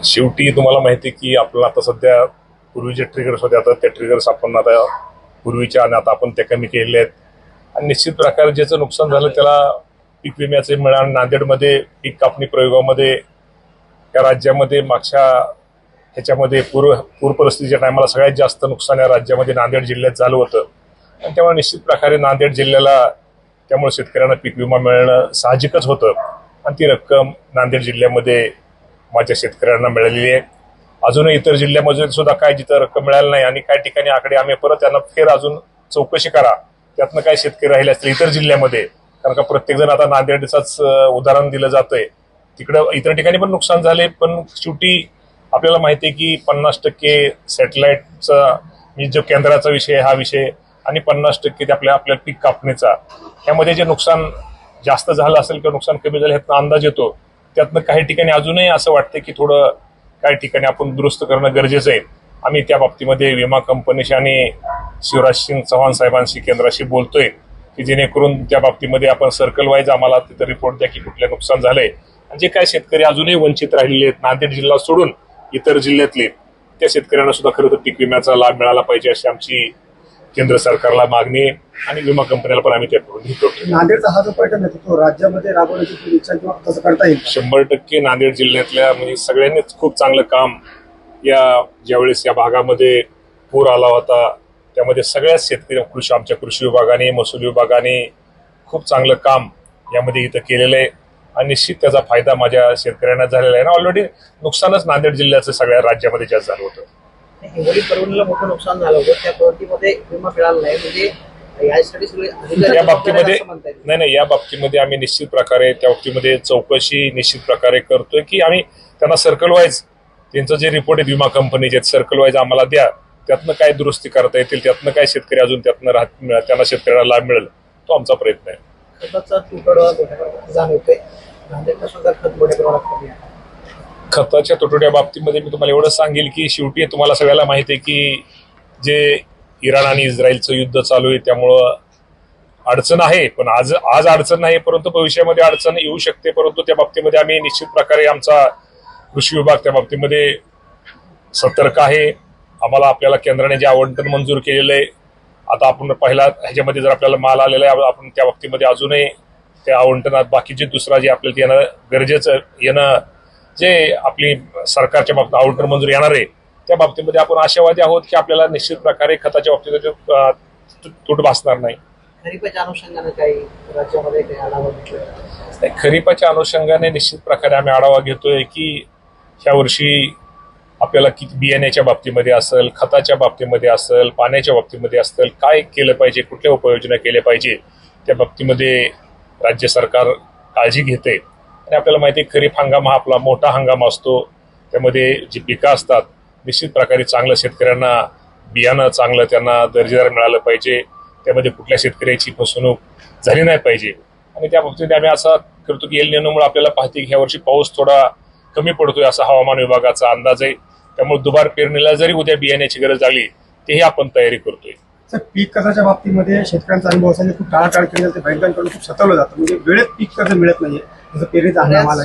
शेवटी तुम्हाला माहिती आहे की आपल्याला आता सध्या पूर्वीचे ट्रिगर्स होते, आता ते ट्रिगर्स आपण आता पूर्वीच्या आणि आता आपण ते कमी केलेले आहेत. आणि निश्चित प्रकारे ज्याचं नुकसान झालं त्याला पीक विम्याचे मिळाले. नांदेडमध्ये पीक कापणी प्रयोगामध्ये या राज्यामध्ये मागच्या ह्याच्यामध्ये पूर परिस्थितीच्या टायमाला सगळ्यात जास्त नुकसान या राज्यामध्ये नांदेड जिल्ह्यात झालं होतं. आणि त्यामुळे निश्चित प्रकारे नांदेड जिल्ह्याला त्यामुळे शेतकऱ्यांना पीक विमा मिळणं साहजिकच होतं. आणि ती रक्कम नांदेड जिल्ह्यामध्ये माझ्या शेतकऱ्यांना मिळालेली आहे. अजूनही इतर जिल्ह्यामध्ये सुद्धा काय जिथं रक्कम मिळाली नाही आणि काही ठिकाणी आकडे आम्ही परत त्यांना फेर अजून चौकशी करा, त्यातनं काय शेतकरी राहिले असतील इतर जिल्ह्यामध्ये, कारण का प्रत्येक जण आता नांदेडचाच उदाहरण दिलं जातंय. तिकडं इतर ठिकाणी पण नुकसान झाले, पण शेवटी आपल्याला माहिती आहे की 50% सॅटेलाइटचा जो केंद्राचा विषय हा विषय आणि 50% ते आपल्या पीक कापणीचा, यामध्ये जे नुकसान जास्त झालं असेल किंवा नुकसान कमी झालं ह्यातनं अंदाज येतो. त्यातनं काही ठिकाणी अजूनही असं वाटतं की थोडं काही ठिकाणी आपण दुरुस्त करणं गरजेचं आहे. आम्ही त्या बाबतीमध्ये विमा कंपनीशी आणि शिवराज सिंग चव्हाण साहेबांशी केंद्राशी बोलतोय की जेणेकरून त्या बाबतीमध्ये आपण सर्कल वाईज आम्हाला तिथं रिपोर्ट द्या की कुठलं नुकसान झालंय. आणि जे काय शेतकरी अजूनही वंचित राहिलेले आहेत नांदेड जिल्हा सोडून इतर जिल्ह्यातले, त्या शेतकऱ्यांना सुद्धा खरं तर पीक विम्याचा लाभ मिळाला पाहिजे अशी आमची केंद्र सरकारला मागणी आहे. आणि विमा कंपन्याला पण आम्ही त्याकडून हे करतो. नांदेडचा हा जो पर्यटन आहे तो राज्यामध्ये राबवण्याची इच्छा किंवा तसं करता येईल? 100% नांदेड जिल्ह्यातल्या म्हणजे सगळ्यांनीच खूप चांगलं काम ज्यावेळेस या भागामध्ये पूर आला होता त्यामध्ये सगळ्याच शेतकरी आमच्या कृषी विभागाने महसूल विभागाने खूप चांगलं काम यामध्ये इथं केलेलं आहे. आणि निश्चित त्याचा फायदा माझ्या शेतकऱ्यांना झालेला आहे ना. ऑलरेडी नुकसानच नांदेड जिल्ह्याचं सगळ्या राज्यामध्ये जास्त झालं होतं. हिंगोली परवणीला मोठं नुकसान झालं होतं, त्या प्रवृत्तीमध्ये विमा मिळाला नाही, म्हणजे यासाठी सगळे या बाबतीमध्ये नाही या बाबतीमध्ये आम्ही निश्चित प्रकारे त्या बाबतीमध्ये चौकशी निश्चित प्रकारे करतोय की आम्ही त्यांना सर्कल वाईज त्यांचं जे रिपोर्ट आहेत विमा कंपनीचे सर्कल वाईज आम्हाला द्या, त्यातनं काय दुरुस्ती करता येतील, त्यातनं काय शेतकरी अजून त्यातनं त्यांना शेतकऱ्याला लाभ मिळेल, तो आमचा प्रयत्न आहे. खताचा तुटवडा मोठ्या प्रमाणात जाणवतोय, नांदेडला सुद्धा खत मोठ्या प्रमाणात कमी आहे. खताच्या तुटवड्या बाबतीमध्ये मी तुम्हाला एवढं सांगेल की शेवटी तुम्हाला सगळ्याला माहिती आहे की जे इराण आणि इस्रायलचं युद्ध चालू आहे त्यामुळं अडचण आहे. पण आज अडचण नाही, परंतु भविष्यामध्ये अडचण येऊ शकते. परंतु त्या बाबतीमध्ये आम्ही निश्चित प्रकारे आमचा कृषी विभाग त्या बाबतीमध्ये सतर्क आहे. आम्हाला आपल्याला केंद्राने जे आवंटन मंजूर केलेलं आहे, आता आपण पहिला ह्याच्यामध्ये जर आपल्याला माल आलेला आहे आपण त्या बाबतीमध्ये अजूनही त्या आवंटनात बाकीचे दुसरा जे आपल्याला येणं गरजेचं येणं जे आपली सरकारच्या बाबतीत आवंटन मंजूर येणार आहे त्या बाबतीमध्ये आपण आशावादी आहोत की आपल्याला निश्चित प्रकारे खताच्या बाबतीत तूट भासणार नाही. खरीपाच्या अनुषंगाने काही राज्यामध्ये काही आढावा घेतला? खरीपाच्या अनुषंगाने निश्चित प्रकारे आम्ही आढावा घेतोय की ह्या वर्षी आपल्याला किती बियाण्याच्या बाबतीमध्ये असेल, खताच्या बाबतीमध्ये असेल, पाण्याच्या बाबतीमध्ये असेल, काय केलं पाहिजे, कुठल्या उपाययोजना केल्या पाहिजे त्या बाबतीमध्ये राज्य सरकार काळजी घेते. आणि आपल्याला माहिती आहे खरीप हंगाम हा आपला मोठा हंगाम असतो, त्यामध्ये जी पिकं असतात निश्चित प्रकारे चांगलं शेतकऱ्यांना बियाणं चांगलं त्यांना दर्जेदार मिळालं पाहिजे, त्यामध्ये कुठल्या शेतकऱ्याची फसवणूक झाली नाही पाहिजे. आणि त्या बाबतीत आम्ही असा करतो की एल निनोमुळे आपल्याला पाहते की ह्या वर्षी पाऊस थोडा कमी पडतोय असा हवामान विभागाचा अंदाज आहे. त्यामुळे दुबार पेरणीला जरी उद्या बियाण्याची गरज लागली तेही आपण तयारी करतोय. पीक कर्जाच्या बाबतीमध्ये शेतकऱ्यांचा अनुभव असायला खूप टाळाटाळ केली जाते, बँकांकडून खूप सतावलं जातं, म्हणजे वेळेत पीक कर्ज मिळत नाहीये. जसं पेरणीचा हंगाम आला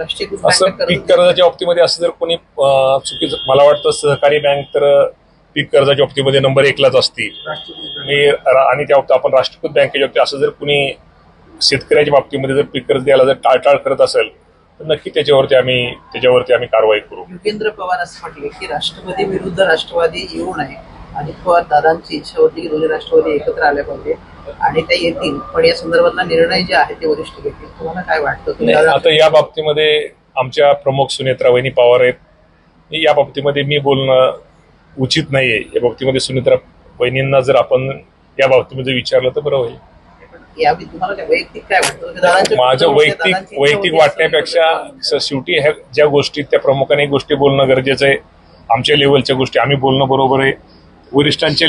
असं पीक कर्जाच्या बाबतीमध्ये असं जर कोणी चुकीचं, मला वाटतं सहकारी बँक तर पीक कर्जाच्या बाबतीमध्ये नंबर 1लाच असते. आणि त्या बाबतीत आपण राष्ट्रीयकृत बँकेच्या बाबतीत असं जर कोणी शेतकऱ्याच्या बाबतीमध्ये जर पीक कर्ज द्यायला जर टाळटाळ करत असेल तर नक्की त्याच्यावरती आम्ही कारवाई करू. योगेंद्र पवार असं म्हटले की राष्ट्रवादी विरुद्ध राष्ट्रवादी येऊ नये आणि पवार दादांची इच्छा होती की दोन्ही राष्ट्रवादी एकत्र आल्या पाहिजे आणि ते येतील, पण या संदर्भातला निर्णय जे आहे ते वरिष्ठ घेतील. तुम्हाला काय वाटतं? आता या बाबतीमध्ये आमच्या प्रमुख सुनेत्रा वहिनी पवार आहेत, या बाबतीमध्ये मी बोलणं उचित नाहीये. या बाबतीमध्ये सुनेत्रा वहिनींना जर आपण या बाबतीमध्ये विचारलं तर बरं होईल. यावेळी तुम्हाला वैयक्तिक काय वाटतं? माझं वैयक्तिक वाटण्यापेक्षा शेवटी ह्या ज्या गोष्टी त्या प्रमुखाने गोष्टी बोलणं गरजेचं आहे. आमच्या लेवलच्या गोष्टी आम्ही बोलणं बरोबर आहे. वरिष्ठांच्या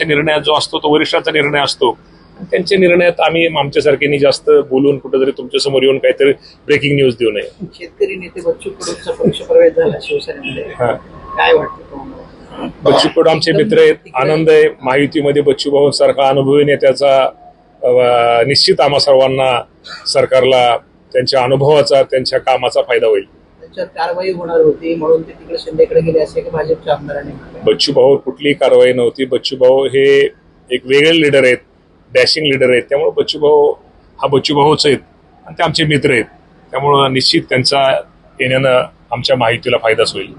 निर्णयात जो असतो तो वरिष्ठांचा निर्णय असतो. त्यांच्या निर्णयात आम्ही आमच्यासारख्यांनी जास्त बोलून कुठेतरी तुमच्या समोर येऊन काहीतरी ब्रेकिंग न्यूज देऊ नये. शेतकरी नेते बच्चू कडूंचा पक्ष प्रवेश झाला शिवसेनेमध्ये, काय वाटतं? बच्चू कडू आमचे मित्र आहेत, आनंद आहे. महायुतीमध्ये बच्चू भाऊ सारखा अनुभवी नेत्याचा निश्चित आम्हा सर्वांना सरकारला त्यांच्या अनुभवाचा त्यांच्या कामाचा फायदा होईल. त्यांच्यावर कारवाई होणार होती म्हणून ते तिकडे शिंदेकडे गेले असे की भाजपच्या आमदारांनी म्हटलं. बच्चू भाऊ कुठलीही कारवाई नव्हती. बच्चू भाऊ हे एक वेगळे लीडर आहेत, डॅशिंग लीडर आहेत. त्यामुळे बच्चू भाऊ हा बच्चू भाऊच आहेत आणि ते आमचे मित्र आहेत. त्यामुळं निश्चित त्यांचा येण्यानं आमच्या माहितीला फायदाच होईल.